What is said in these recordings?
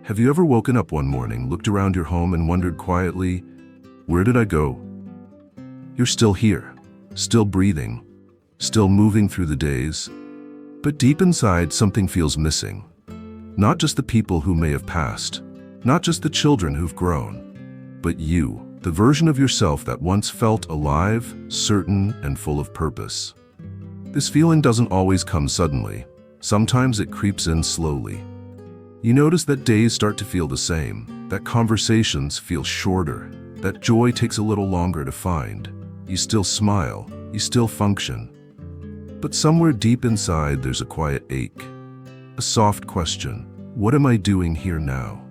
Have you ever woken up one morning, looked around your home and wondered quietly, where did I go? You're still here, still breathing, still moving through the days. But deep inside, something feels missing. Not just the people who may have passed, not just the children who've grown, but you, the version of yourself that once felt alive, certain, and full of purpose. This feeling doesn't always come suddenly. Sometimes it creeps in slowly. You notice that days start to feel the same, that conversations feel shorter, that joy takes a little longer to find. You still smile, you still function. But somewhere deep inside there's a quiet ache, a soft question, what am I doing here now?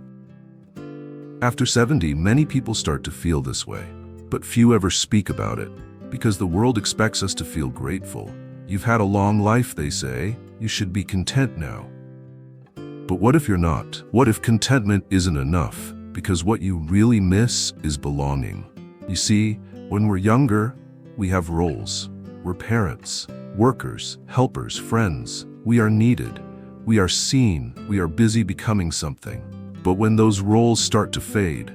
After 70, many people start to feel this way, but few ever speak about it, because the world expects us to feel grateful. You've had a long life, they say, you should be content now. But what if you're not? What if contentment isn't enough? Because what you really miss is belonging. You see, when we're younger, we have roles. We're parents, workers, helpers, friends. We are needed. We are seen. We are busy becoming something. But when those roles start to fade,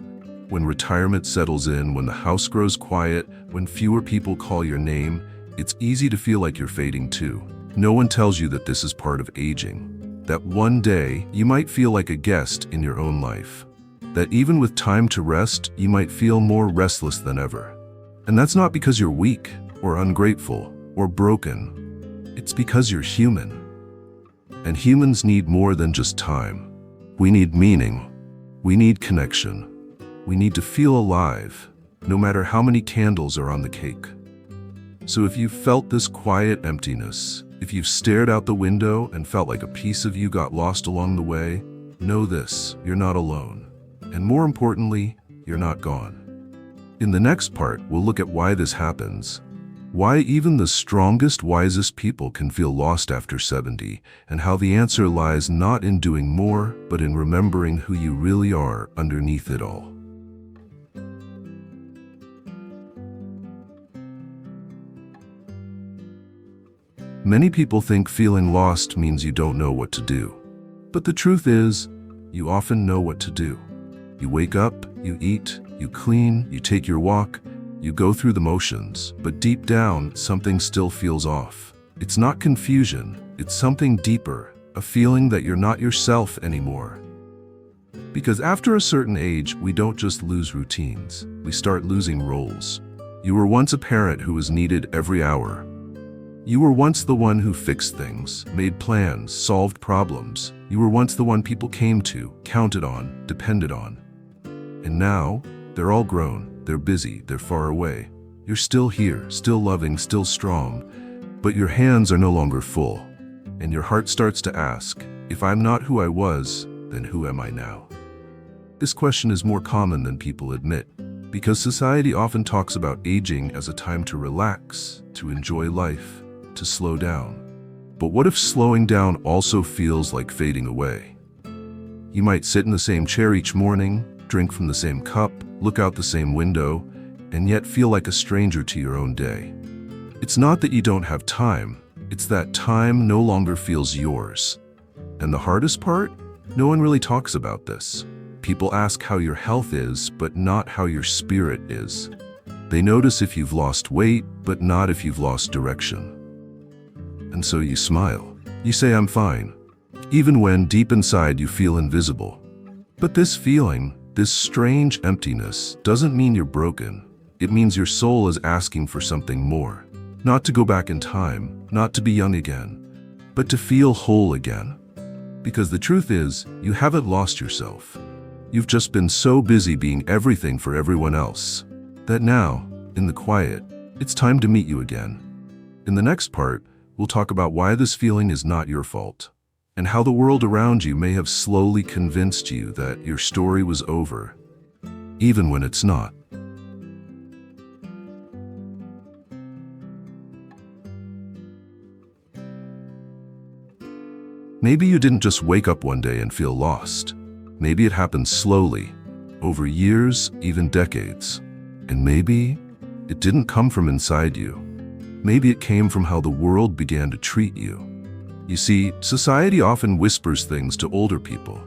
when retirement settles in, when the house grows quiet, when fewer people call your name, it's easy to feel like you're fading too. No one tells you that this is part of aging. That one day, you might feel like a guest in your own life. That even with time to rest, you might feel more restless than ever. And that's not because you're weak, or ungrateful, or broken. It's because you're human. And humans need more than just time. We need meaning. We need connection. We need to feel alive, no matter how many candles are on the cake. So if you've felt this quiet emptiness, if you've stared out the window and felt like a piece of you got lost along the way, know this, you're not alone. And more importantly, you're not gone. In the next part, we'll look at why this happens, why even the strongest, wisest people can feel lost after 70, and how the answer lies not in doing more, but in remembering who you really are underneath it all. Many people think feeling lost means you don't know what to do. But the truth is, you often know what to do. You wake up, you eat, you clean, you take your walk, you go through the motions, but deep down, something still feels off. It's not confusion, it's something deeper, a feeling that you're not yourself anymore. Because after a certain age, we don't just lose routines, we start losing roles. You were once a parent who was needed every hour. You were once the one who fixed things, made plans, solved problems. You were once the one people came to, counted on, depended on. And now, they're all grown, they're busy, they're far away. You're still here, still loving, still strong, but your hands are no longer full. And your heart starts to ask, if I'm not who I was, then who am I now? This question is more common than people admit, because society often talks about aging as a time to relax, to enjoy life, to slow down. But what if slowing down also feels like fading away? You might sit in the same chair each morning, drink from the same cup, look out the same window, and yet feel like a stranger to your own day. It's not that you don't have time, it's that time no longer feels yours. And the hardest part? No one really talks about this. People ask how your health is, but not how your spirit is. They notice if you've lost weight, but not if you've lost direction. And so you smile. You say, I'm fine, even when deep inside you feel invisible. But this feeling, this strange emptiness, doesn't mean you're broken. It means your soul is asking for something more. Not to go back in time, not to be young again, but to feel whole again. Because the truth is, you haven't lost yourself. You've just been so busy being everything for everyone else, that now, in the quiet, it's time to meet you again. In the next part, we'll talk about why this feeling is not your fault, and how the world around you may have slowly convinced you that your story was over, even when it's not. Maybe you didn't just wake up one day and feel lost. Maybe it happened slowly, over years, even decades. And maybe it didn't come from inside you. Maybe it came from how the world began to treat you. You see, society often whispers things to older people.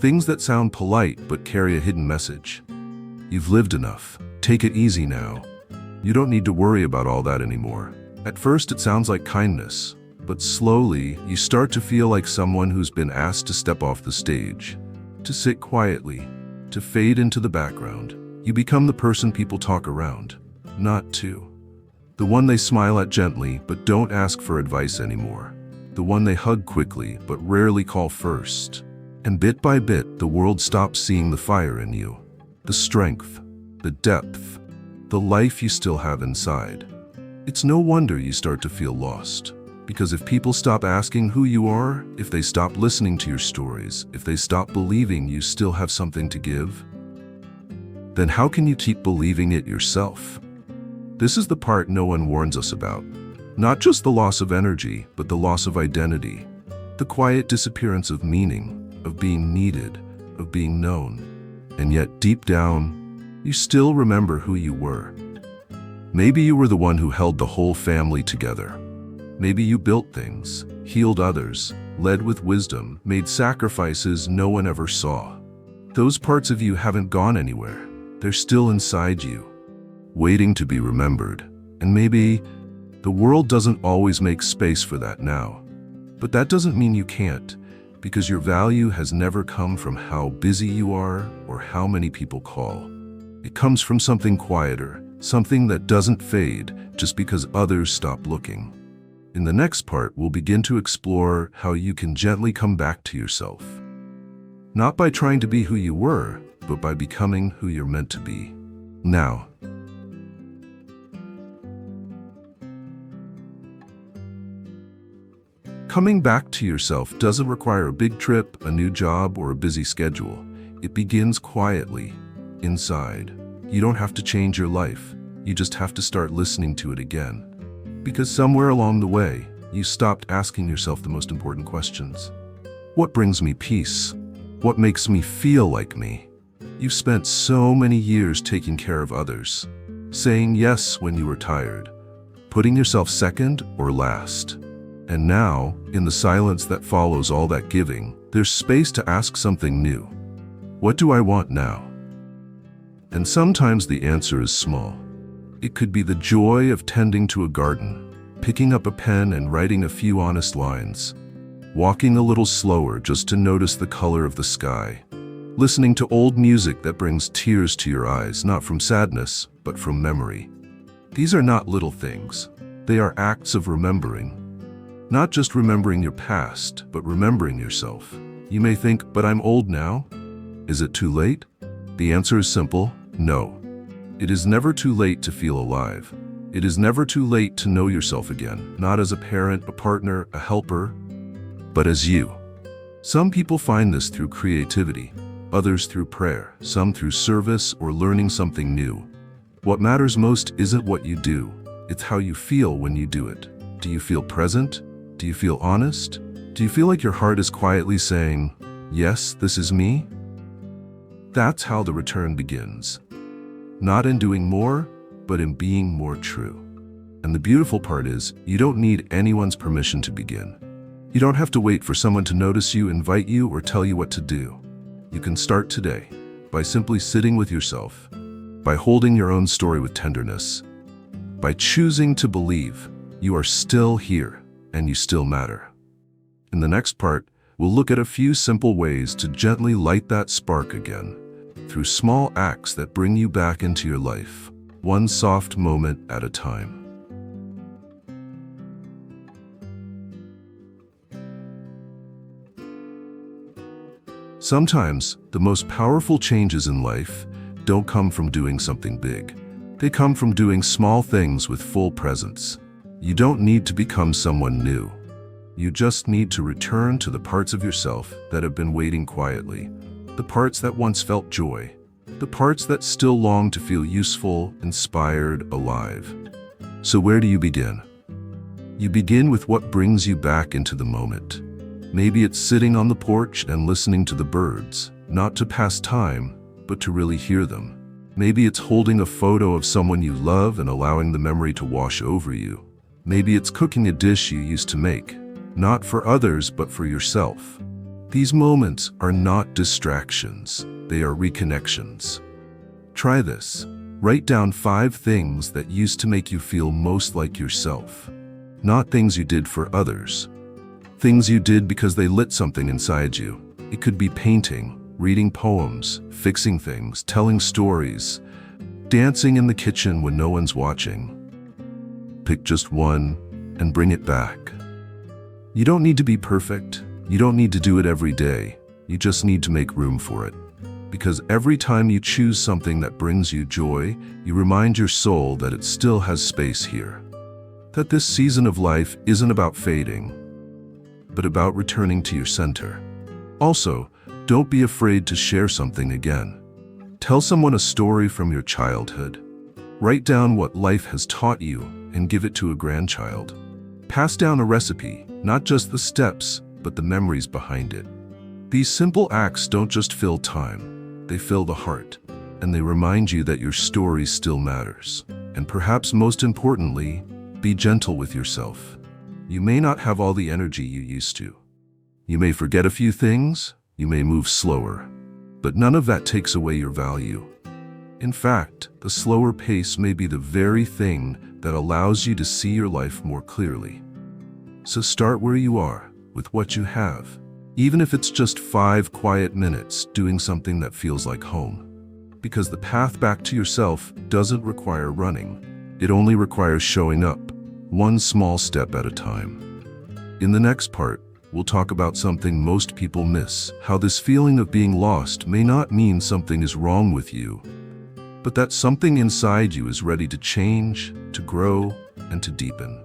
Things that sound polite but carry a hidden message. You've lived enough. Take it easy now. You don't need to worry about all that anymore. At first it sounds like kindness, but slowly you start to feel like someone who's been asked to step off the stage, to sit quietly, to fade into the background. You become the person people talk around, not to. The one they smile at gently but don't ask for advice anymore. The one they hug quickly but rarely call first. And bit by bit, the world stops seeing the fire in you, the strength, the depth, the life you still have inside. It's no wonder you start to feel lost. Because if people stop asking who you are, if they stop listening to your stories, if they stop believing you still have something to give, then how can you keep believing it yourself? This is the part no one warns us about. Not just the loss of energy, but the loss of identity. The quiet disappearance of meaning, of being needed, of being known. And yet deep down, you still remember who you were. Maybe you were the one who held the whole family together. Maybe you built things, healed others, led with wisdom, made sacrifices no one ever saw. Those parts of you haven't gone anywhere. They're still inside you, waiting to be remembered. And maybe the world doesn't always make space for that now. But that doesn't mean you can't, because your value has never come from how busy you are or how many people call. It comes from something quieter, something that doesn't fade just because others stop looking. In the next part, we'll begin to explore how you can gently come back to yourself. Not by trying to be who you were, but by becoming who you're meant to be. Now, coming back to yourself doesn't require a big trip, a new job, or a busy schedule. It begins quietly, inside. You don't have to change your life. You just have to start listening to it again. Because somewhere along the way, you stopped asking yourself the most important questions. What brings me peace? What makes me feel like me? You've spent so many years taking care of others, saying yes when you were tired, putting yourself second or last. And now, in the silence that follows all that giving, there's space to ask something new. What do I want now? And sometimes the answer is small. It could be the joy of tending to a garden, picking up a pen and writing a few honest lines, walking a little slower just to notice the color of the sky, listening to old music that brings tears to your eyes, not from sadness, but from memory. These are not little things. They are acts of remembering. Not just remembering your past, but remembering yourself. You may think, but I'm old now. Is it too late? The answer is simple, no. It is never too late to feel alive. It is never too late to know yourself again, not as a parent, a partner, a helper, but as you. Some people find this through creativity, others through prayer, some through service or learning something new. What matters most isn't what you do, it's how you feel when you do it. Do you feel present? Do you feel honest? Do you feel like your heart is quietly saying, yes, this is me? That's how the return begins. Not in doing more, but in being more true. And the beautiful part is, you don't need anyone's permission to begin. You don't have to wait for someone to notice you, invite you, or tell you what to do. You can start today, by simply sitting with yourself, by holding your own story with tenderness, by choosing to believe you are still here and you still matter. In the next part, we'll look at a few simple ways to gently light that spark again, through small acts that bring you back into your life, one soft moment at a time. Sometimes, the most powerful changes in life don't come from doing something big. They come from doing small things with full presence. You don't need to become someone new. You just need to return to the parts of yourself that have been waiting quietly, the parts that once felt joy, the parts that still long to feel useful, inspired, alive. So where do you begin? You begin with what brings you back into the moment. Maybe it's sitting on the porch and listening to the birds, not to pass time, but to really hear them. Maybe it's holding a photo of someone you love and allowing the memory to wash over you. Maybe it's cooking a dish you used to make, not for others, but for yourself. These moments are not distractions, they are reconnections. Try this. Write down 5 things that used to make you feel most like yourself. Not things you did for others. Things you did because they lit something inside you. It could be painting, reading poems, fixing things, telling stories, dancing in the kitchen when no one's watching. Pick just one and bring it back. You don't need to be perfect. You don't need to do it every day. You just need to make room for it. Because every time you choose something that brings you joy, you remind your soul that it still has space here. That this season of life isn't about fading, but about returning to your center. Also, don't be afraid to share something again. Tell someone a story from your childhood. Write down what life has taught you and give it to a grandchild. Pass down a recipe, not just the steps, but the memories behind it. These simple acts don't just fill time, they fill the heart, and they remind you that your story still matters. And perhaps most importantly, be gentle with yourself. You may not have all the energy you used to. You may forget a few things, you may move slower, but none of that takes away your value. In fact, the slower pace may be the very thing that allows you to see your life more clearly. So start where you are, with what you have. Even if it's just 5 quiet minutes doing something that feels like home. Because the path back to yourself doesn't require running. It only requires showing up, one small step at a time. In the next part, we'll talk about something most people miss, how this feeling of being lost may not mean something is wrong with you, but that something inside you is ready to change, to grow, and to deepen.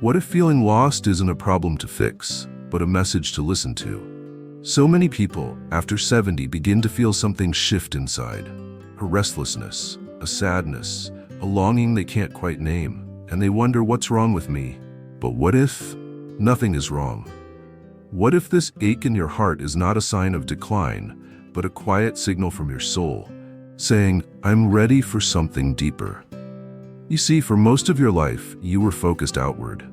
What if feeling lost isn't a problem to fix, but a message to listen to? So many people, after 70, begin to feel something shift inside. A restlessness, a sadness, a longing they can't quite name, and they wonder what's wrong with me. But what if nothing is wrong? What if this ache in your heart is not a sign of decline, but a quiet signal from your soul, saying, I'm ready for something deeper? You see, for most of your life, you were focused outward,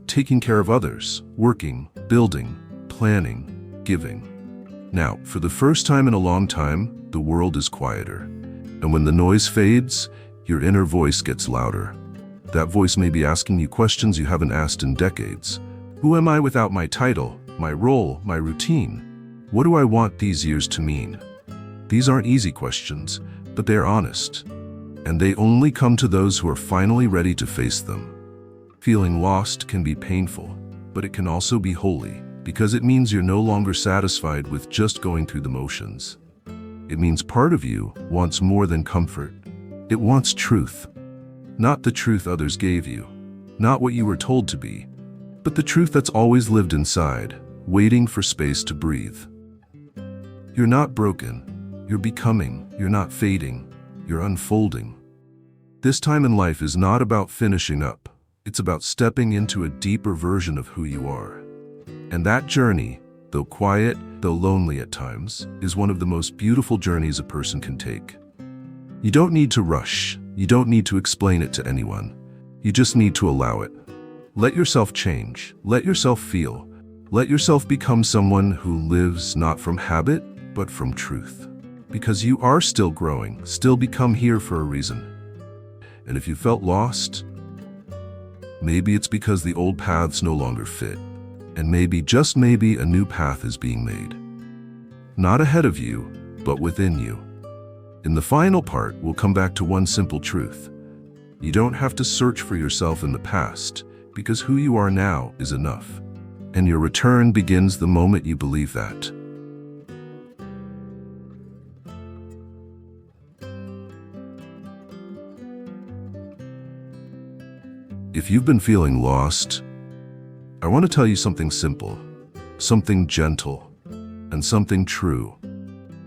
taking care of others, working, building, planning, giving. Now, for the first time in a long time, the world is quieter. And when the noise fades, your inner voice gets louder. That voice may be asking you questions you haven't asked in decades. Who am I without my title, my role, my routine? What do I want these years to mean? These aren't easy questions, but they're honest. And they only come to those who are finally ready to face them. Feeling lost can be painful, but it can also be holy, because it means you're no longer satisfied with just going through the motions. It means part of you wants more than comfort. It wants truth. Not the truth others gave you, not what you were told to be, but the truth that's always lived inside, waiting for space to breathe. You're not broken. You're becoming. You're not fading. You're unfolding. This time in life is not about finishing up. It's about stepping into a deeper version of who you are. And that journey, though quiet, though lonely at times, is one of the most beautiful journeys a person can take. You don't need to rush. You don't need to explain it to anyone. You just need to allow it. Let yourself change. Let yourself feel. Let yourself become someone who lives not from habit, but from truth. Because you are still growing, still become here for a reason. And if you felt lost, maybe it's because the old paths no longer fit. And maybe, just maybe, a new path is being made. Not ahead of you, but within you. In the final part, we'll come back to one simple truth. You don't have to search for yourself in the past, because who you are now is enough. And your return begins the moment you believe that. If you've been feeling lost, I want to tell you something simple, something gentle, and something true.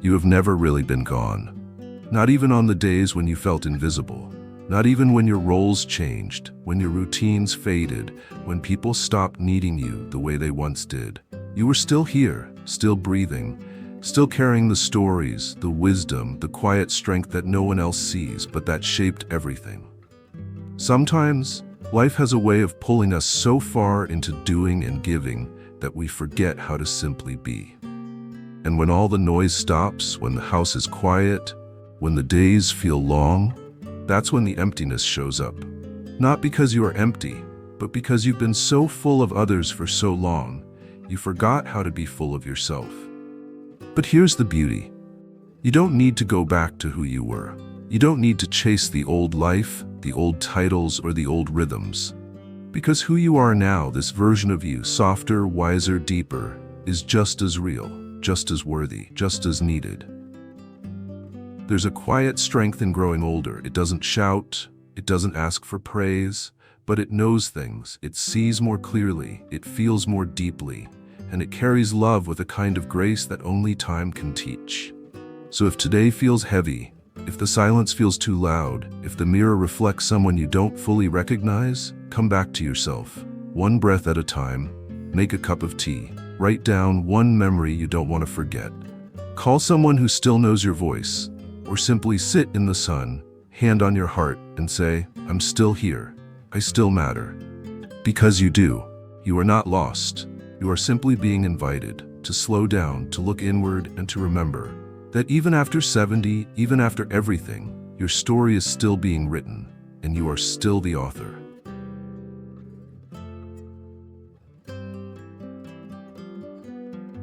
You have never really been gone. Not even on the days when you felt invisible. Not even when your roles changed, when your routines faded, when people stopped needing you the way they once did. You were still here, still breathing, still carrying the stories, the wisdom, the quiet strength that no one else sees, but that shaped everything. Sometimes, life has a way of pulling us so far into doing and giving that we forget how to simply be. And when all the noise stops, when the house is quiet, when the days feel long, that's when the emptiness shows up. Not because you are empty, but because you've been so full of others for so long, you forgot how to be full of yourself. But here's the beauty. You don't need to go back to who you were. You don't need to chase the old life, the old titles, or the old rhythms. Because who you are now, this version of you, softer, wiser, deeper, is just as real, just as worthy, just as needed. There's a quiet strength in growing older. It doesn't shout, it doesn't ask for praise, but it knows things, it sees more clearly, it feels more deeply, and it carries love with a kind of grace that only time can teach. So if today feels heavy, if the silence feels too loud, if the mirror reflects someone you don't fully recognize, come back to yourself. One breath at a time, make a cup of tea, write down one memory you don't want to forget. Call someone who still knows your voice, or simply sit in the sun, hand on your heart, and say, I'm still here. I still matter. Because you do. You are not lost. You are simply being invited to slow down, to look inward, and to remember that even after 70, even after everything, your story is still being written, and you are still the author.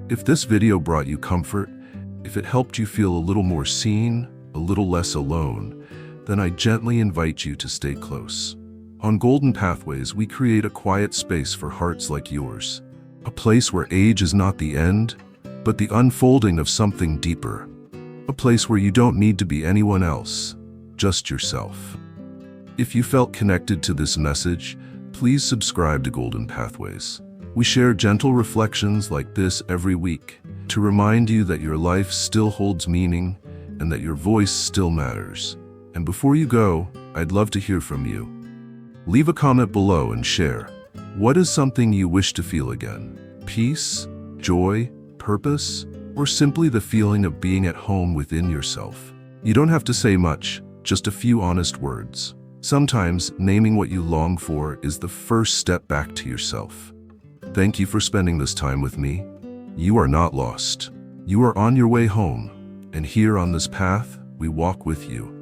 If this video brought you comfort, if it helped you feel a little more seen, a little less alone, then I gently invite you to stay close. On Golden Pathways, we create a quiet space for hearts like yours. A place where age is not the end, but the unfolding of something deeper. A place where you don't need to be anyone else, just yourself. If you felt connected to this message, please subscribe to Golden Pathways. We share gentle reflections like this every week to remind you that your life still holds meaning and that your voice still matters. And before you go, I'd love to hear from you. Leave a comment below and share. What is something you wish to feel again? Peace, joy, purpose, or simply the feeling of being at home within yourself? You don't have to say much, just a few honest words. Sometimes naming what you long for is the first step back to yourself. Thank you for spending this time with me. You are not lost. You are on your way home, and here on this path, we walk with you.